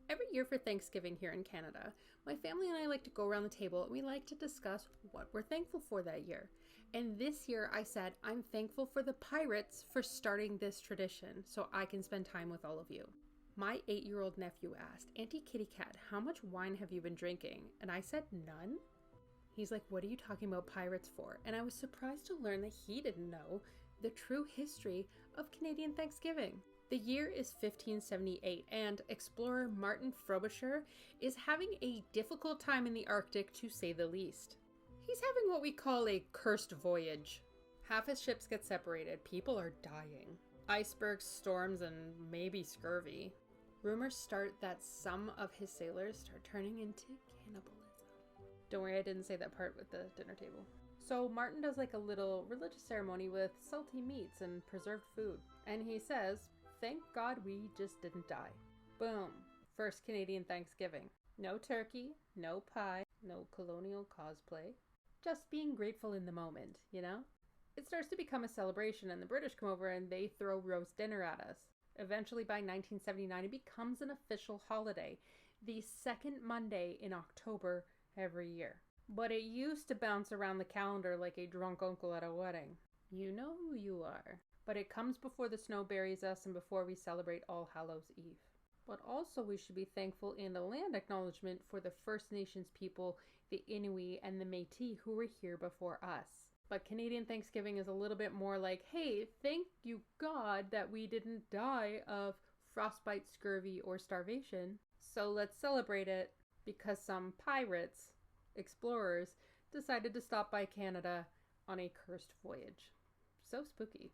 Every year for Thanksgiving here in Canada, my family and I like to go around the table and we like to discuss what we're thankful for that year. And this year I said, I'm thankful for the pirates for starting this tradition so I can spend time with all of you. My 8-year-old nephew asked, Auntie Kitty Cat, how much wine have you been drinking? And I said, none. He's like, what are you talking about pirates for? And I was surprised to learn that he didn't know the true history of Canadian Thanksgiving. The year is 1578, and explorer Martin Frobisher is having a difficult time in the Arctic, to say the least. He's having what we call a cursed voyage. Half his ships get separated, people are dying. Icebergs, storms, and maybe scurvy. Rumors start that some of his sailors start turning into cannibalism. Don't worry, I didn't say that part with the dinner table. So Martin does like a little religious ceremony with salty meats and preserved food. And he says, thank God we just didn't die. Boom. First Canadian Thanksgiving. No turkey, no pie, no colonial cosplay. Just being grateful in the moment, you know? It starts to become a celebration and the British come over and they throw roast dinner at us. Eventually by 1979 it becomes an official holiday. The second Monday in October every year. But it used to bounce around the calendar like a drunk uncle at a wedding. You know who you are. But it comes before the snow buries us and before we celebrate All Hallows Eve. But also we should be thankful in the land acknowledgement for the First Nations people, the Inuit and the Métis who were here before us. But Canadian Thanksgiving is a little bit more like, hey, thank you God that we didn't die of frostbite, scurvy, or starvation. So let's celebrate it because some pirates, explorers, decided to stop by Canada on a cursed voyage. So spooky.